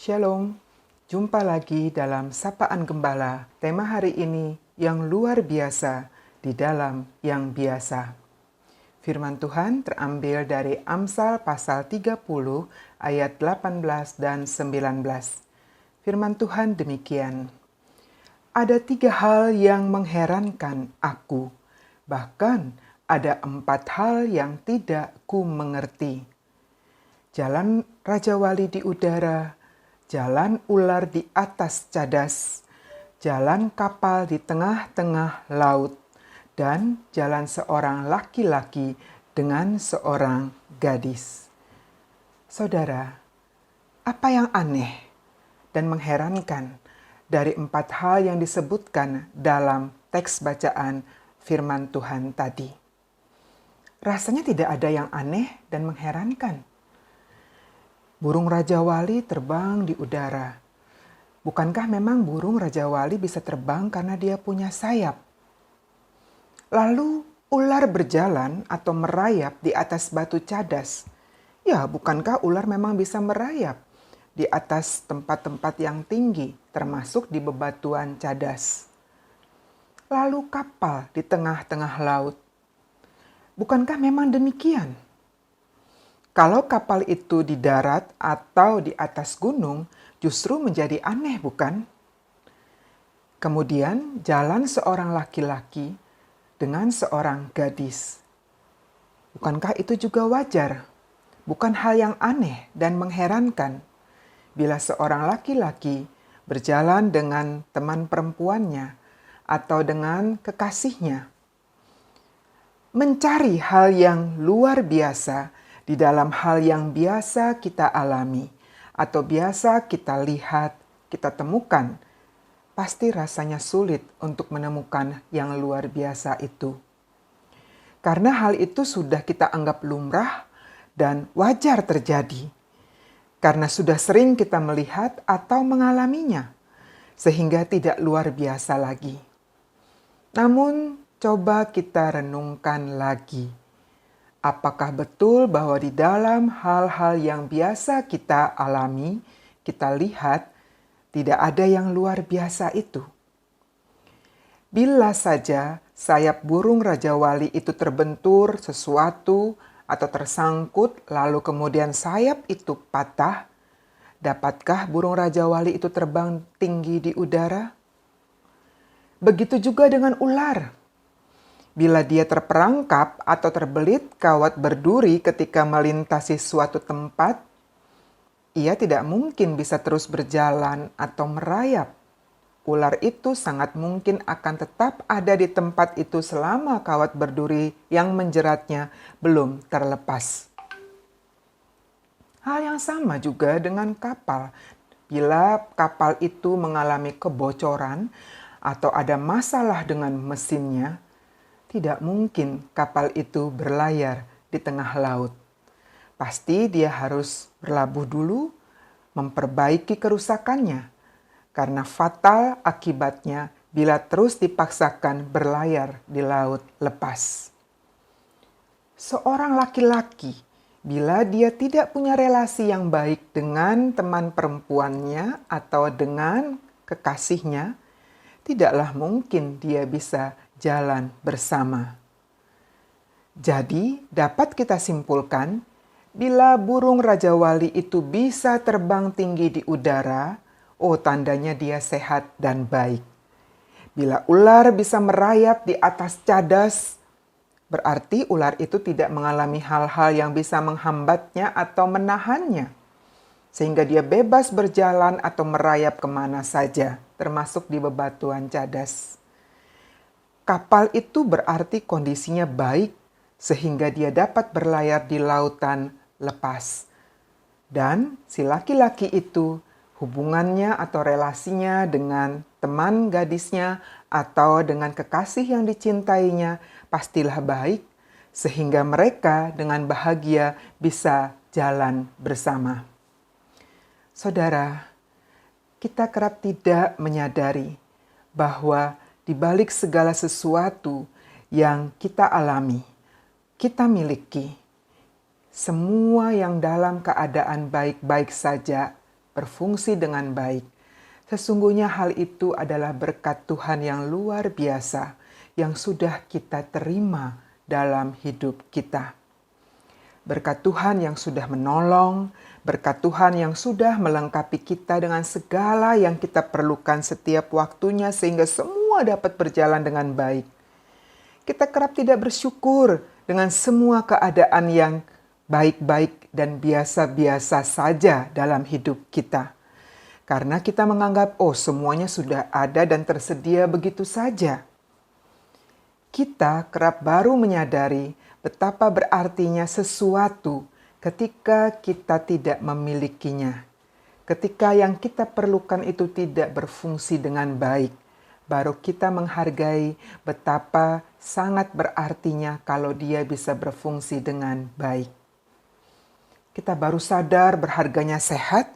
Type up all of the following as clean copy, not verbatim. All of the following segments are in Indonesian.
Shalom, jumpa lagi dalam Sapaan Gembala. Tema hari ini yang luar biasa di dalam yang biasa. Firman Tuhan terambil dari Amsal pasal 30 ayat 18 dan 19. Firman Tuhan demikian. Ada 3 hal yang mengherankan aku, bahkan ada 4 hal yang tidak ku mengerti. Jalan Raja Wali di udara, jalan ular di atas cadas, jalan kapal di tengah-tengah laut, dan jalan seorang laki-laki dengan seorang gadis. Saudara, apa yang aneh dan mengherankan dari 4 hal yang disebutkan dalam teks bacaan firman Tuhan tadi? Rasanya tidak ada yang aneh dan mengherankan. Burung Raja Wali terbang di udara. Bukankah memang burung Raja Wali bisa terbang karena dia punya sayap? Lalu ular berjalan atau merayap di atas batu cadas. Ya, bukankah ular memang bisa merayap di atas tempat-tempat yang tinggi, termasuk di bebatuan cadas? Lalu kapal di tengah-tengah laut. Bukankah memang demikian? Kalau kapal itu di darat atau di atas gunung, justru menjadi aneh, bukan? Kemudian jalan seorang laki-laki dengan seorang gadis. Bukankah itu juga wajar? Bukan hal yang aneh dan mengherankan bila seorang laki-laki berjalan dengan teman perempuannya atau dengan kekasihnya. Mencari hal yang luar biasa di dalam hal yang biasa kita alami atau biasa kita lihat, kita temukan, pasti rasanya sulit untuk menemukan yang luar biasa itu. Karena hal itu sudah kita anggap lumrah dan wajar terjadi. Karena sudah sering kita melihat atau mengalaminya, sehingga tidak luar biasa lagi. Namun, coba kita renungkan lagi. Apakah betul bahwa di dalam hal-hal yang biasa kita alami, kita lihat, tidak ada yang luar biasa itu? Bila saja sayap burung Raja Wali itu terbentur sesuatu atau tersangkut, lalu kemudian sayap itu patah, dapatkah burung Raja Wali itu terbang tinggi di udara? Begitu juga dengan ular. Bila dia terperangkap atau terbelit kawat berduri ketika melintasi suatu tempat, ia tidak mungkin bisa terus berjalan atau merayap. Ular itu sangat mungkin akan tetap ada di tempat itu selama kawat berduri yang menjeratnya belum terlepas. Hal yang sama juga dengan kapal. Bila kapal itu mengalami kebocoran atau ada masalah dengan mesinnya, tidak mungkin kapal itu berlayar di tengah laut. Pasti dia harus berlabuh dulu, memperbaiki kerusakannya, karena fatal akibatnya bila terus dipaksakan berlayar di laut lepas. Seorang laki-laki, bila dia tidak punya relasi yang baik dengan teman perempuannya atau dengan kekasihnya, tidaklah mungkin dia bisa jalan bersama. Jadi, dapat kita simpulkan, bila burung Raja Wali itu bisa terbang tinggi di udara, tandanya dia sehat dan baik. Bila ular bisa merayap di atas cadas, berarti ular itu tidak mengalami hal-hal yang bisa menghambatnya atau menahannya, sehingga dia bebas berjalan atau merayap kemana saja, termasuk di bebatuan cadas. Kapal itu berarti kondisinya baik sehingga dia dapat berlayar di lautan lepas. Dan si laki-laki itu hubungannya atau relasinya dengan teman gadisnya atau dengan kekasih yang dicintainya pastilah baik sehingga mereka dengan bahagia bisa jalan bersama. Saudara, kita kerap tidak menyadari bahwa di balik segala sesuatu yang kita alami, kita miliki, semua yang dalam keadaan baik-baik saja berfungsi dengan baik. Sesungguhnya hal itu adalah berkat Tuhan yang luar biasa yang sudah kita terima dalam hidup kita. Berkat Tuhan yang sudah menolong, berkat Tuhan yang sudah melengkapi kita dengan segala yang kita perlukan setiap waktunya sehingga semua dapat berjalan dengan baik. Kita kerap tidak bersyukur dengan semua keadaan yang baik-baik dan biasa-biasa saja dalam hidup kita. Karena kita menganggap, semuanya sudah ada dan tersedia begitu saja. Kita kerap baru menyadari betapa berartinya sesuatu ketika kita tidak memilikinya. Ketika yang kita perlukan itu tidak berfungsi dengan baik, baru kita menghargai betapa sangat berartinya kalau dia bisa berfungsi dengan baik. Kita baru sadar berharganya sehat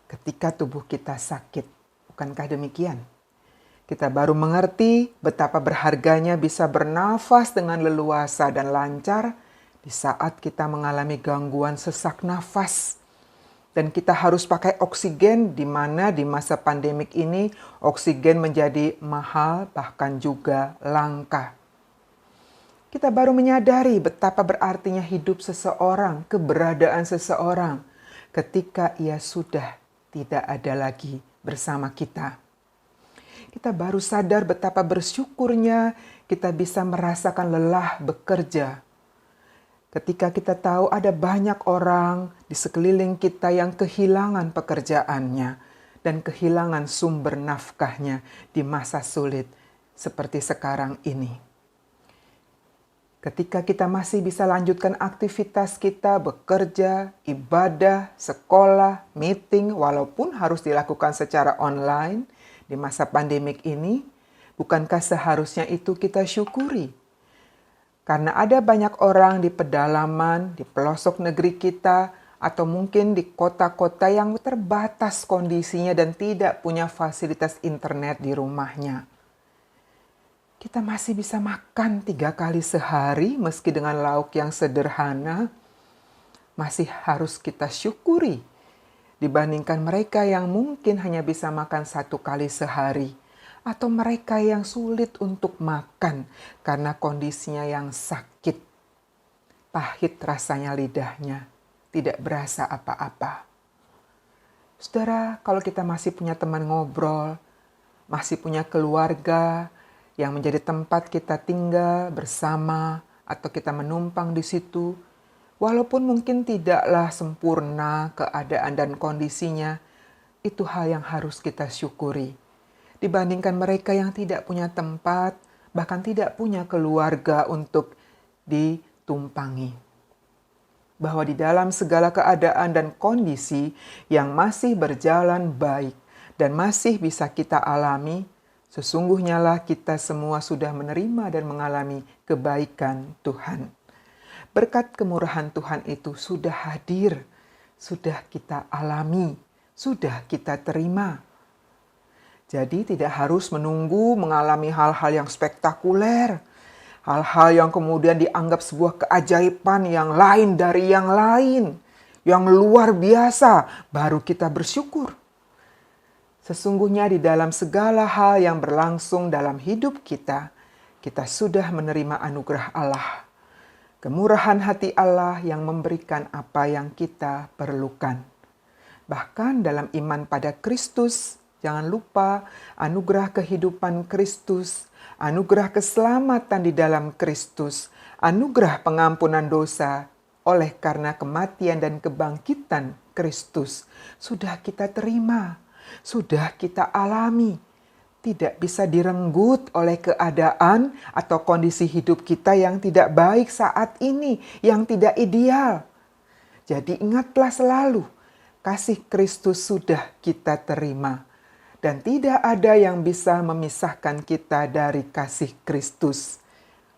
ketika tubuh kita sakit. Bukankah demikian? Kita baru mengerti betapa berharganya bisa bernafas dengan leluasa dan lancar di saat kita mengalami gangguan sesak nafas. Dan kita harus pakai oksigen di mana di masa pandemik ini oksigen menjadi mahal bahkan juga langka. Kita baru menyadari betapa berartinya hidup seseorang, keberadaan seseorang ketika ia sudah tidak ada lagi bersama kita. Kita baru sadar betapa bersyukurnya kita bisa merasakan lelah bekerja. Ketika kita tahu ada banyak orang di sekeliling kita yang kehilangan pekerjaannya dan kehilangan sumber nafkahnya di masa sulit seperti sekarang ini. Ketika kita masih bisa lanjutkan aktivitas kita, bekerja, ibadah, sekolah, meeting, walaupun harus dilakukan secara online di masa pandemik ini, bukankah seharusnya itu kita syukuri? Karena ada banyak orang di pedalaman, di pelosok negeri kita, atau mungkin di kota-kota yang terbatas kondisinya dan tidak punya fasilitas internet di rumahnya. Kita masih bisa makan 3 kali sehari meski dengan lauk yang sederhana, masih harus kita syukuri dibandingkan mereka yang mungkin hanya bisa makan 1 kali sehari atau mereka yang sulit untuk makan karena kondisinya yang sakit. Pahit rasanya lidahnya, tidak berasa apa-apa. Saudara, kalau kita masih punya teman ngobrol, masih punya keluarga yang menjadi tempat kita tinggal bersama atau kita menumpang di situ, walaupun mungkin tidaklah sempurna keadaan dan kondisinya, itu hal yang harus kita syukuri. Dibandingkan mereka yang tidak punya tempat, bahkan tidak punya keluarga untuk ditumpangi. Bahwa di dalam segala keadaan dan kondisi yang masih berjalan baik dan masih bisa kita alami, sesungguhnya lah kita semua sudah menerima dan mengalami kebaikan Tuhan. Berkat kemurahan Tuhan itu sudah hadir, sudah kita alami, sudah kita terima. Jadi tidak harus menunggu mengalami hal-hal yang spektakuler, hal-hal yang kemudian dianggap sebuah keajaiban yang lain dari yang lain, yang luar biasa, baru kita bersyukur. Sesungguhnya di dalam segala hal yang berlangsung dalam hidup kita, kita sudah menerima anugerah Allah. Kemurahan hati Allah yang memberikan apa yang kita perlukan. Bahkan dalam iman pada Kristus, jangan lupa anugerah kehidupan Kristus, anugerah keselamatan di dalam Kristus, anugerah pengampunan dosa oleh karena kematian dan kebangkitan Kristus sudah kita terima. Sudah kita alami, tidak bisa direnggut oleh keadaan atau kondisi hidup kita yang tidak baik saat ini, yang tidak ideal. Jadi ingatlah selalu, kasih Kristus sudah kita terima. Dan tidak ada yang bisa memisahkan kita dari kasih Kristus.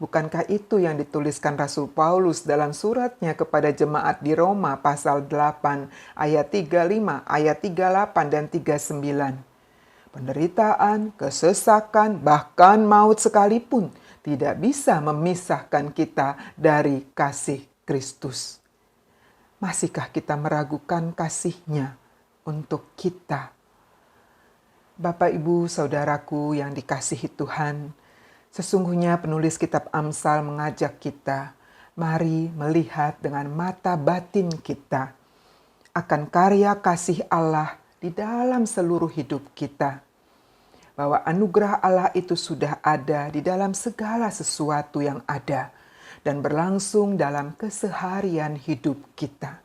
Bukankah itu yang dituliskan Rasul Paulus dalam suratnya kepada jemaat di Roma pasal 8 ayat 35, ayat 38 dan 39. Penderitaan, kesesakan, bahkan maut sekalipun tidak bisa memisahkan kita dari kasih Kristus. Masihkah kita meragukan kasih-Nya? untuk kita. Bapak, Ibu, Saudaraku yang dikasihi Tuhan, sesungguhnya penulis kitab Amsal mengajak kita, mari melihat dengan mata batin kita akan karya kasih Allah di dalam seluruh hidup kita. Bahwa anugerah Allah itu sudah ada di dalam segala sesuatu yang ada dan berlangsung dalam keseharian hidup kita.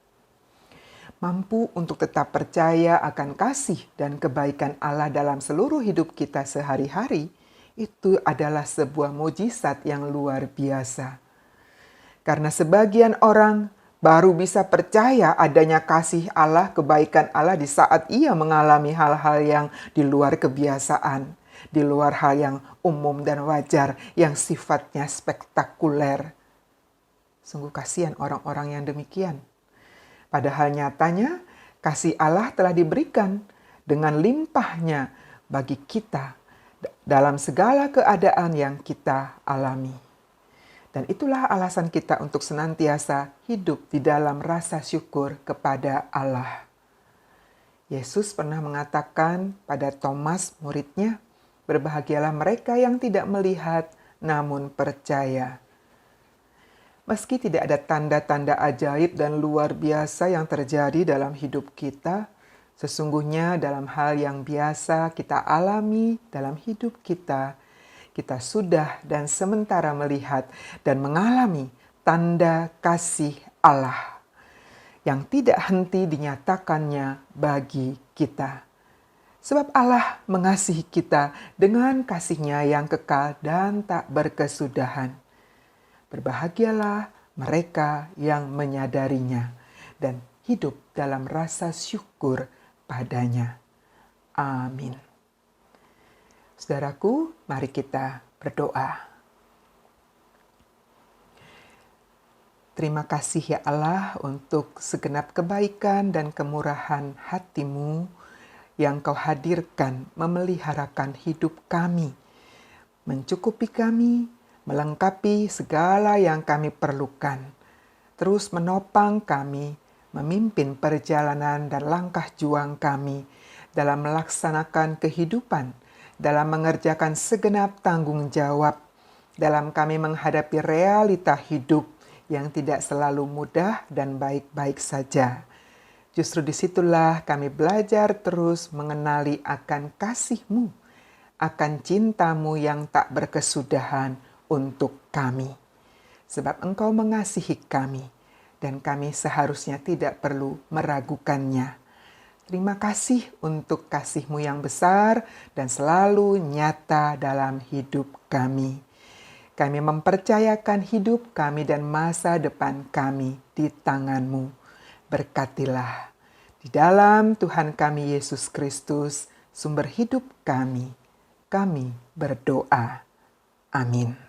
Mampu untuk tetap percaya akan kasih dan kebaikan Allah dalam seluruh hidup kita sehari-hari, itu adalah sebuah mujizat yang luar biasa. Karena sebagian orang baru bisa percaya adanya kasih Allah, kebaikan Allah di saat ia mengalami hal-hal yang di luar kebiasaan, di luar hal yang umum dan wajar, yang sifatnya spektakuler. Sungguh kasihan orang-orang yang demikian. Padahal nyatanya kasih Allah telah diberikan dengan limpahnya bagi kita dalam segala keadaan yang kita alami. Dan itulah alasan kita untuk senantiasa hidup di dalam rasa syukur kepada Allah. Yesus pernah mengatakan pada Thomas muridnya, "Berbahagialah mereka yang tidak melihat namun percaya." Meski tidak ada tanda-tanda ajaib dan luar biasa yang terjadi dalam hidup kita, sesungguhnya dalam hal yang biasa kita alami dalam hidup kita, kita sudah dan sementara melihat dan mengalami tanda kasih Allah yang tidak henti dinyatakannya bagi kita. Sebab Allah mengasihi kita dengan kasih-Nya yang kekal dan tak berkesudahan. Berbahagialah mereka yang menyadarinya dan hidup dalam rasa syukur padanya. Amin. Saudaraku, mari kita berdoa. Terima kasih ya Allah untuk segenap kebaikan dan kemurahan hati-Mu yang Kau hadirkan memeliharakan hidup kami, mencukupi kami, melengkapi segala yang kami perlukan, terus menopang kami, memimpin perjalanan dan langkah juang kami dalam melaksanakan kehidupan, dalam mengerjakan segenap tanggung jawab, dalam kami menghadapi realita hidup yang tidak selalu mudah dan baik-baik saja. Justru disitulah kami belajar terus mengenali akan kasih-Mu, akan cinta-Mu yang tak berkesudahan untuk kami. Sebab Engkau mengasihi kami, dan kami seharusnya tidak perlu meragukannya. Terima kasih untuk kasih-Mu yang besar dan selalu nyata dalam hidup kami. Kami mempercayakan hidup kami dan masa depan kami di tangan-Mu. Berkatilah. Di dalam Tuhan kami Yesus Kristus, sumber hidup kami berdoa. Amin.